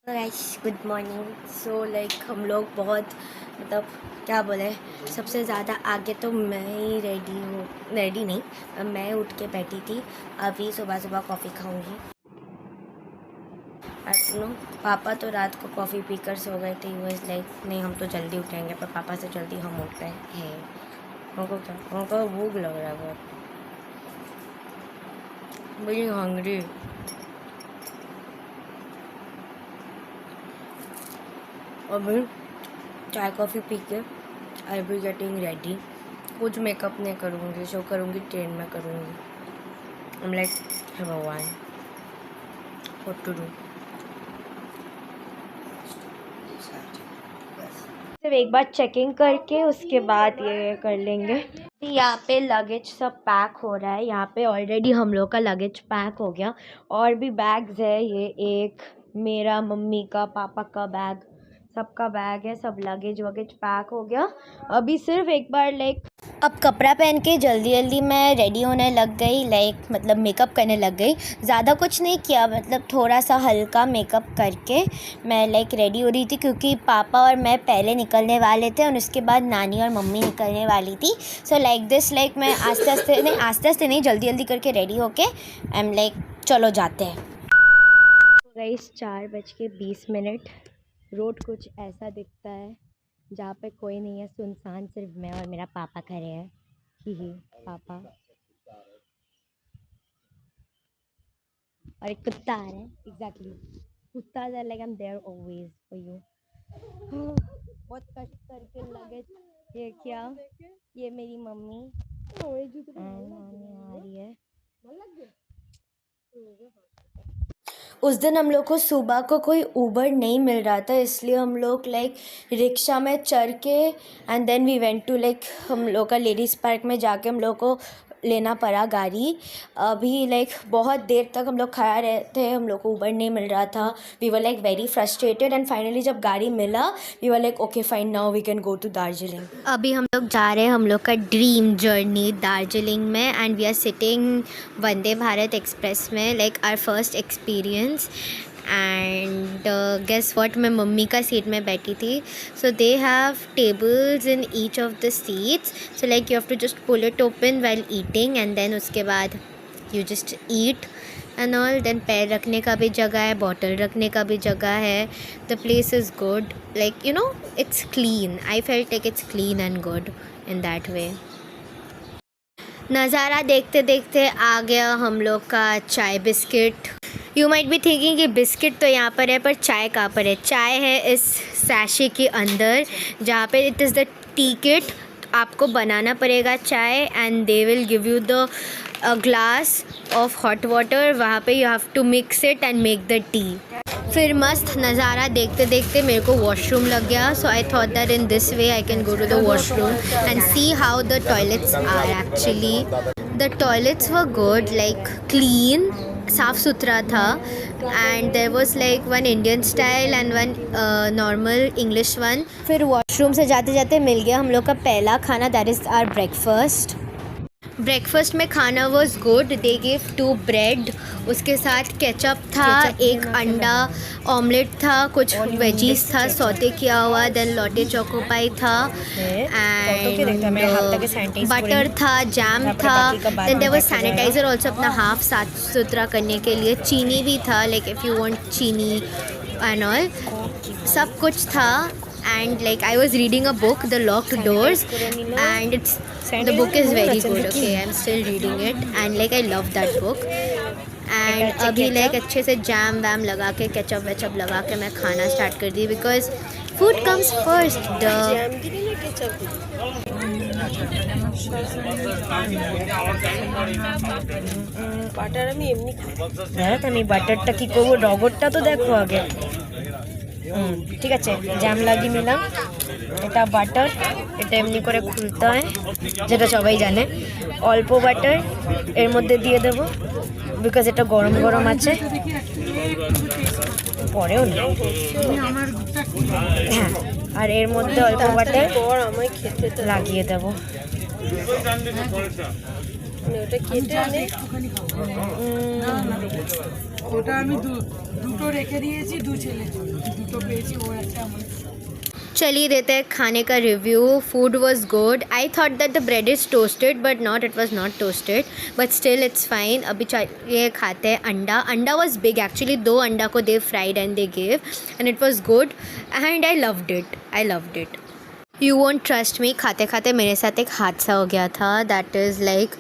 Guys good morning. So like हम लोग बहुत मतलब क्या बोले, सबसे ज़्यादा आगे तो मैं ही रेडी नहीं, मैं उठ के बैठी थी। अभी सुबह सुबह कॉफ़ी खाऊंगी। नो पापा तो रात को कॉफ़ी पीकर सो गए थे। वो लाइक नहीं हम तो जल्दी उठेंगे, पर पापा से जल्दी हम उठ गए हैं। उनको भूख लग रहा है बहुत, वेरी हंग्री। अभी चाय कॉफ़ी पी के आई बी गेटिंग रेडी। कुछ मेकअप नहीं करूँगी, शो करूँगी ट्रेन में करूँगी। आई एम लाइक हे भगवान, व्हाट टू डू। सिर्फ एक बार चेकिंग करके उसके बाद ये कर लेंगे। यहाँ पे लगेज सब पैक हो रहा है। यहाँ पे ऑलरेडी हम लोग का लगेज पैक हो गया। और भी बैग्स है, ये एक मेरा, मम्मी का, पापा का बैग, सबका बैग है। सब लगेज वगेज पैक हो गया। अभी सिर्फ एक बार लाइक अब कपड़ा पहन के जल्दी जल्दी मैं रेडी होने लग गई, लाइक मतलब मेकअप करने लग गई। ज़्यादा कुछ नहीं किया, मतलब थोड़ा सा हल्का मेकअप करके मैं लाइक रेडी हो रही थी, क्योंकि पापा और मैं पहले निकलने वाले थे और उसके बाद नानी और मम्मी निकलने वाली थी। सो लाइक दिस, लाइक मैं आस्ते आस्ते नहीं जल्दी जल्दी करके रेडी होके आई एम लाइक चलो जाते हैं। गाइस 4:20। रोड कुछ ऐसा दिखता है जहाँ पे कोई नहीं है, सुनसान, सिर्फ मैं और मेरा पापा खड़े हैं। ही पापा और एक कुत्ता आ रहा है। एग्जैक्टली, कुत्ता like I am there always for you. बहुत कष्ट करके लगेज ये क्या, ये मेरी मम्मी नानी आ रही है। उस दिन हम लोग को सुबह को कोई ऊबर नहीं मिल रहा था, इसलिए हम लोग लाइक रिक्शा में चढ़ के and then we went to like हम लोग का लेडीज़ पार्क में जाके हम लोग को लेना पड़ा गाड़ी। अभी लाइक बहुत देर तक हम लोग खड़ा रहे थे, हम लोग को ऊबर नहीं मिल रहा था। We were like very frustrated and finally जब गाड़ी मिला we were like okay fine, now we can go to Darjeeling. अभी हम लोग जा रहे हैं हम लोग का ड्रीम जर्नी दार्जिलिंग में, and we are sitting Vande Bharat express में, like our first experience. And guess what, मैं मम्मी का सीट में बैठी थी। So they have tables in each of the seats, so like you have to just pull it open while eating and then उसके बाद you just eat and all. Then पैर रखने का भी जगह है, बॉटल रखने का भी जगह है। The place is good, like you know it's clean. I felt like it's clean and good in that way. नज़ारा देखते देखते आ गया हम लोग का चाय biscuit. You might be thinking कि बिस्किट तो यहाँ पर है, पर चाय कहाँ पर है? चाय है इस सैशे के अंदर, जहाँ पे it is the tea kit. आपको बनाना पड़ेगा चाय and they will give you the glass of hot water. वहाँ पे you have to mix it and make the tea. फिर मस्त नज़ारा देखते देखते मेरे को वॉशरूम लग गया। So I thought that in this way I can go to the washroom and see how the toilets are actually. The toilets were good, like clean, साफ़ सुथरा था। And there was like one Indian style and one normal English one. फिर washroom से जाते जाते मिल गया हम लोग का पहला खाना, that is our breakfast. Breakfast में खाना was good. They give 2 bread, उसके साथ केचप था, एक अंडा ऑमलेट था, कुछ वेजीज था सौते किया हुआ, देन लॉटे चोकोपाई था एंड बटर था, जैम था। Then there was sanitizer also, अपना हाथ साफ सुथरा करने के लिए। चीनी भी था, लाइक इफ़ यू वांट चीनी एंड ऑल, सब कुछ था। And like I was reading a book, The Locked Doors, and the book is very good. Okay, I'm still reading it and like I love that book. And अभी like अच्छे से jam वैम लगा के, ketchup वेचप लगा के मैं खाना start कर दी, because food comes first. Butter আমি এমনি দেখ, আমি বাটারটা কি করবো, রগরটা তো দেখো আগে। ঠিক আছে, জ্যাম লাগিয়ে নিলাম। এটা বাটার, এটা এমনি করে খুলতে হয়, যেটা সবাই জানে। অল্প বাটার এর মধ্যে দিয়ে দেবো, বিকজ এটা গরম গরম আছে। পরেও না, হ্যাঁ, আর এর মধ্যে অল্প বাটার লাগিয়ে দেবো। ওটা কেটে আনে একটুখানি খাবো না না ওটা আমি দুটো রেখে দিয়েছি দু ছেলে দুটো পেয়েছি ও একটা আমার चलिए देते हैं खाने का review. Food was good. I thought that the bread is toasted but not, it was not toasted, but still it's fine. अभी ये खाते हैं अंडा. अंडा वॉज बिग एक्चुअली. 2 अंडा को they fried and they gave and it was good and I loved it. You won't trust me, खाते खाते मेरे साथ एक हादसा हो गया था. That is like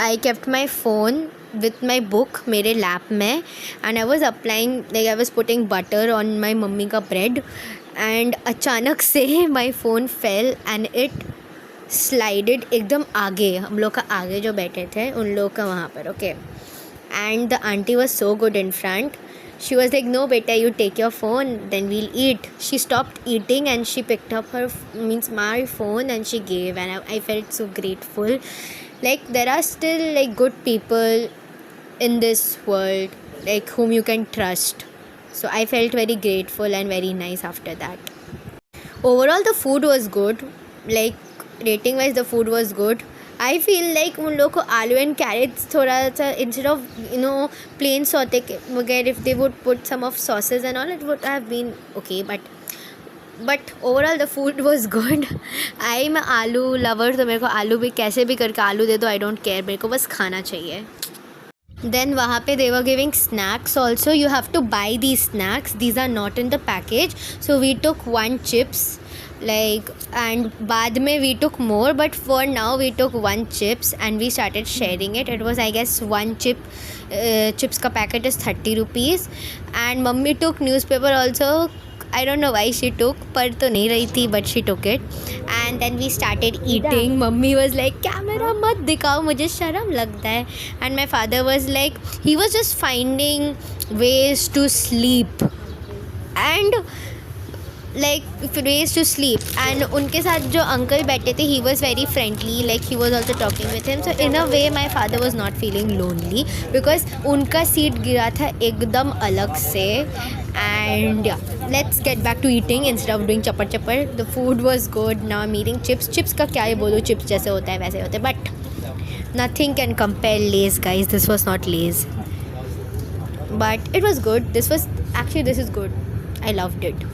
I kept my phone with my book मेरे लैप में and I was applying, like I was putting butter on my mummy का ब्रेड एंड अचानक से my phone fell and it slided एकदम आगे. हम लोग का आगे जो बैठे थे उन लोग का वहाँ पर. Okay, and the aunty was so good in front. She was like, no beta, you take your phone, then we'll eat. She stopped eating and she picked up my phone and she gave, and I felt so grateful. Like there are still like good people in this world, like whom you can trust. So I felt very grateful and very nice after that. Overall the food was good. Like rating wise the food was good. I feel like उन लोग को आलू and crates थोड़ा सा instead of plane sauté के वगैरह if they would put some of sausage and all it would have been okay, but overall the food was good. मैं आलू लवर, तो मेरे को आलू भी कैसे भी करके आलू दे दो, आई डोंट केयर, मेरे को बस खाना चाहिए. Then वहाँ पे they were giving snacks also. You have to buy these snacks. These are not in the package. So we took 1 chips, like, and बाद में we took more, but for now we took 1 chips and we started sharing it. It was I guess 1 chips का packet is 30 rupees. And mummy took newspaper also. I don't know why she took, पर तो नहीं रही थी, but she took it. And then we started eating. Mummy was like, camera मत दिखाओ, मुझे शर्म लगता है. And my father was like, he was just finding ways to sleep. And like ways to sleep. And उनके साथ जो uncle बैठे थे, he was very friendly, like he was also talking with him. So in a way my father was not feeling lonely because उनका seat गिरा था एकदम अलग से. And yeah, let's get back to eating instead of doing chapar. The food was good. Now I'm eating chips. Chips का क्या ही बोलूँ, chips जैसे होता है वैसे होते हैं, but nothing can compare Lay's, guys. This was not Lay's, but it was good. This is good. I loved it.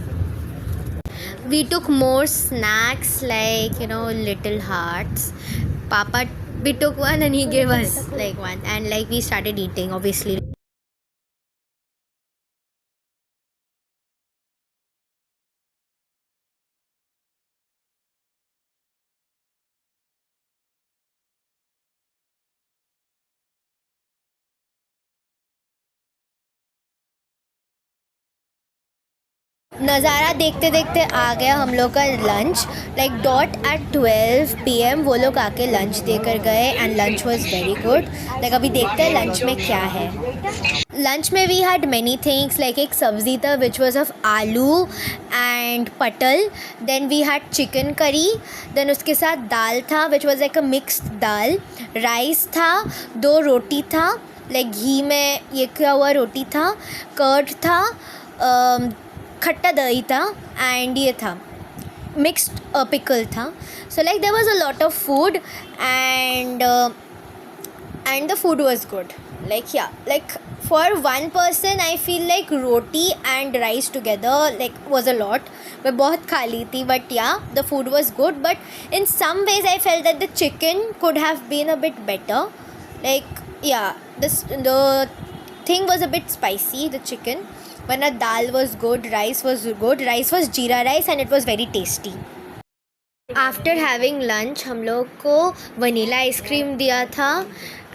We took more snacks, like little hearts. Papa, we took one and he gave us like one, and like we started eating obviously. नज़ारा देखते देखते आ गया हम लोग का lunch. Like dot at 12 PM वो लोग आके लंच देकर गए and lunch was very good. Like अभी देखते हैं लंच में क्या है. लंच में we had many things. Like एक सब्ज़ी था which was of aloo and potol. Then we had chicken curry. Then उसके साथ दाल था which was like a mixed dal. Rice था, 2 रोटी था, लाइक घी में ये किया हुआ रोटी था. कर्ड था, खट्टा दही था, एंड ये था मिक्स्ड पिकल था. So like there was a lot of food and the food was good. Like yeah like for 1 person I feel like roti and rice together like was a lot. मैं बहुत खा ली थी, but yeah the food was good, but in some ways I felt that the chicken could have been a bit better. Like yeah the thing was a bit spicy, the chicken. वरना dal was good, rice was good. Rice was jeera rice and it was very tasty. After having lunch हम लोग को vanilla ice cream दिया था.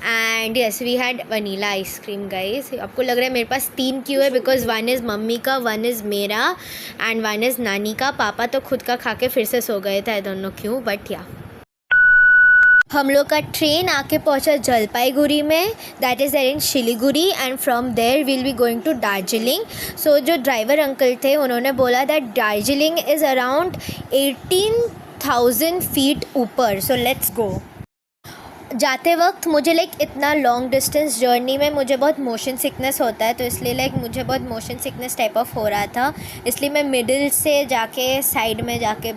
And yes we had vanilla ice cream guys. आपको लग रहा है मेरे पास 3 क्यों है, बिकॉज 1 इज़ मम्मी का, 1 इज़ मेरा एंड 1 इज़ नानी का. पापा तो खुद का खा के फिर से सो गए थे, आई डोंट नो क्यों, बट या. हम लोग का ट्रेन आके पहुंचा जलपाईगुड़ी में, that is there in Siliguri, and from there we'll be going to Darjeeling. So जो ड्राइवर अंकल थे उन्होंने बोला that Darjeeling is around 18,000 feet ऊपर. So let's go. जाते वक्त मुझे लाइक इतना लॉन्ग डिस्टेंस जर्नी में मुझे बहुत मोशन सिकनेस होता है, तो इसलिए लाइक मुझे बहुत मोशन सिकनेस टाइप ऑफ हो रहा था. इसलिए मैं मिडिल से जाके साइड में जाके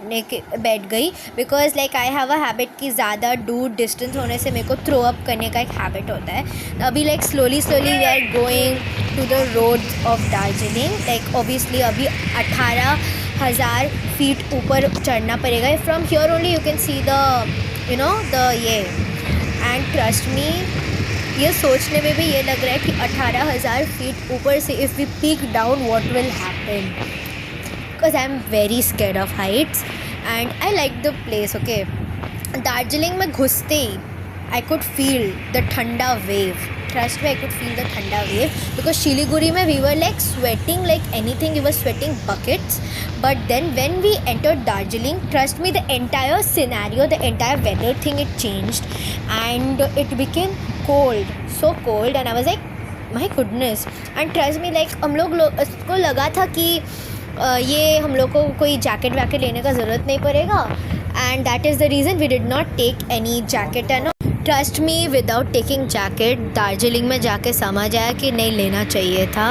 बैठ गई because like I have a habit कि ज़्यादा दूर डिस्टेंस होने से मेरे को थ्रो अप करने का एक हैबिट होता है। अभी like slowly we are going to the road of Darjeeling. Like obviously अभी 18,000 फीट ऊपर चढ़ना पड़ेगा। From here only you can see the ये एंड ट्रस्ट मी, ये सोचने में भी ये लग रहा है कि 18,000 फीट ऊपर से if we peek down what will happen, because I am very scared of heights and I like the place. Okay, Darjeeling में घुसते ही आई कुड फील द ठंडा wave. Trust me I could feel the ठंडा wave because Siliguri में we were like sweating like anything, we were sweating buckets. But then when we entered Darjeeling, trust me, the entire scenario, the entire weather thing, it changed and it became cold, so cold and I was like my goodness. And trust me, like हम लोग को लगा था कि ये हम लोग को कोई जैकेट वैकेट लेने का ज़रूरत नहीं पड़ेगा and that is the reason we did not take any jacket and all. Trust me, without taking jacket Darjeeling में जाके समझ आया कि नहीं लेना चाहिए था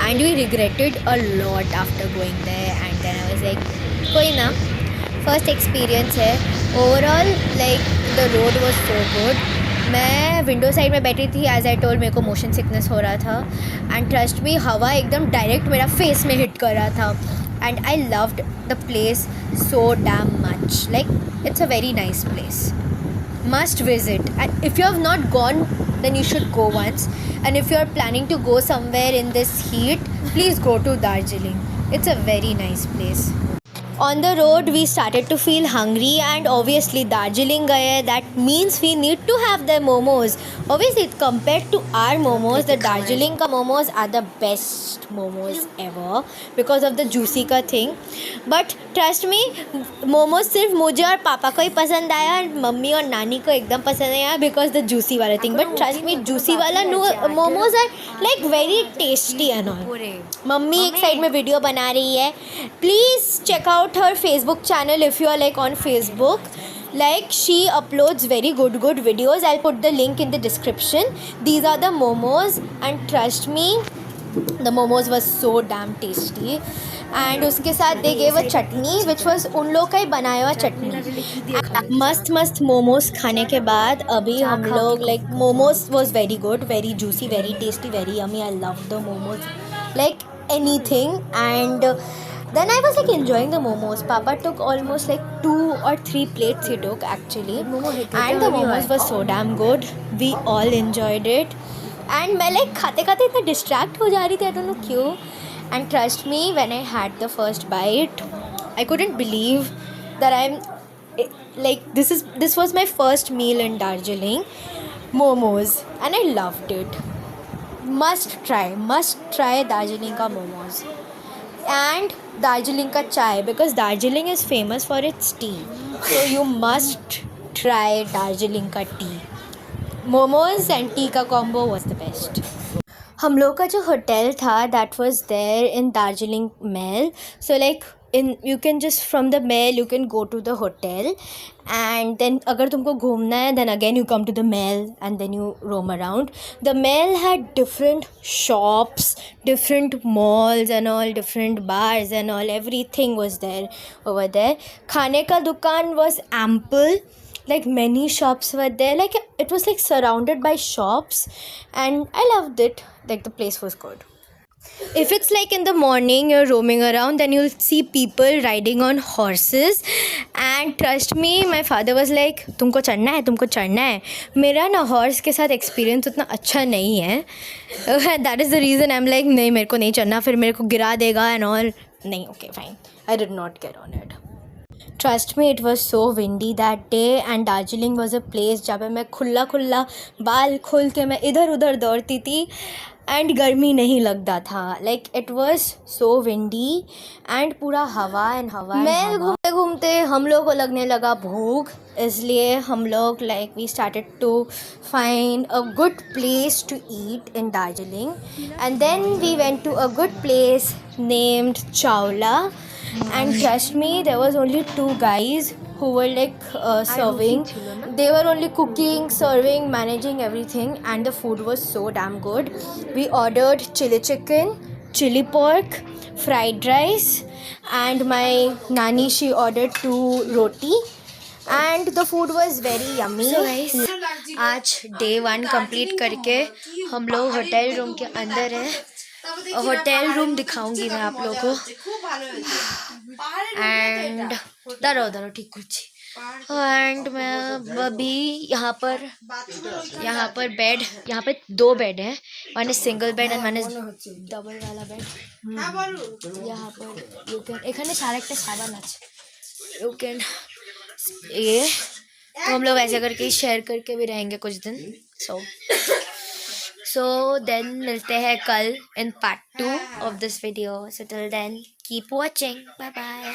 and we regretted a lot after going there and then I was like कोई ना, फर्स्ट एक्सपीरियंस है। Overall like the road was so good. मैं विंडो साइड में बैठी थी, एज आई टोल्ड मेरे को मोशन सिकनेस हो रहा था एंड ट्रस्ट मी हवा एकदम डायरेक्ट मेरा फेस में हिट कर रहा था and I loved the place so damn much. Like it's a very nice place, must visit, and if you have not gone then you should go once, and if you are planning to go somewhere in this heat, please go to Darjeeling. It's a very nice place. On the road we started to feel hungry and obviously Darjeeling gaye, that means we need to have the momos. Obviously compared to our momos, the Darjeeling ka momos are the best momos ever because of the juicy का thing. But trust me, momos सिर्फ मुझे और पापा को ही पसंद आया, mummy और नानी को एकदम पसंद आया because the juicy वाला thing. But trust me, juicy वाला momos are like very tasty and all. Mummy एक साइड में वीडियो बना रही है, please check out her Facebook channel if you are like on Facebook. Like she uploads very good videos. I'll put the link in the description. These are the momos and trust me, the momos was so damn tasty. And उसके साथ they gave a chutney which was उन लोग का ही बनाया हुआ चटनी। मस्त मोमोज खाने के बाद अभी हम लोग like momos was very good, very juicy, very tasty, very yummy. I love the momos like anything and then I was like enjoying the momos. Papa took almost like 2 or 3 plates he took actually and the momos were so damn good. We all enjoyed it and मैं like खाते खाते इतना distract हो जा रही थी, I don't know क्यों. And trust me, when I had the first bite, I couldn't believe that I'm like this was my first meal in Darjeeling, momos, and I loved it. Must try Darjeeling ka momos and Darjeeling ka chai because Darjeeling is famous for its tea, so you must try Darjeeling ka tea. Momos and tea का combo was the best. हम लोग का जो hotel था that was there in Darjeeling Mall, so like you can just from the mall you can go to the hotel and then अगर तुमको घूमना है then again you come to the mall and then you roam around. The mall had different shops, different malls and all, different bars and all, everything was there over there. खाने का दुकान was ample, like many shops were there, like it was like surrounded by shops and I loved it, like the place was good. If it's like in the morning you're roaming around then you'll see people riding on horses and trust me my father was like तुमको चढ़ना है. मेरा ना horse के साथ experience उतना अच्छा नहीं है, that is the reason I'm like नहीं मेरे को नहीं चढ़ना, फिर मेरे को गिरा देगा and all. नहीं, okay fine, I did not get on it. Trust me, it was so windy that day and Darjeeling was a place जहाँ पे मैं खुला बाल खोल के मैं इधर उधर दौड़ती थी and गर्मी नहीं लगता था. Like it was so windy and पूरा हवा मैं घूमते घूमते हम लोग को लगने लगा भूख, इसलिए हम लोग like we started to find a good place to eat in Darjeeling and then we went to a good place named Chawla. And trust me, there was only 2 guys who were like serving. They were only cooking, serving, managing everything and the food was so damn good. We ordered chili chicken, chili pork, fried rice and my nani, she ordered 2 roti and the food was very yummy. So guys, आज day 1 complete करके हम लोग hotel room के अंदर हैं। Hotel room दिखाऊंगी मैं आप लोगों को। एंड दरो ठीक कुछ। एंड मैं अभी यहाँ पर बेड, यहाँ पे 2 बेड हैं। One is single bed and one is double वाला बेड। यहाँ पर यू कैन এখানে সারেকটা সাবান আছে, यू कैन ये तो हम लोग ऐसे करके शेयर करके भी रहेंगे कुछ दिन। सो देन मिलते हैं कल in part 2 of this video. So till then keep watching, bye bye.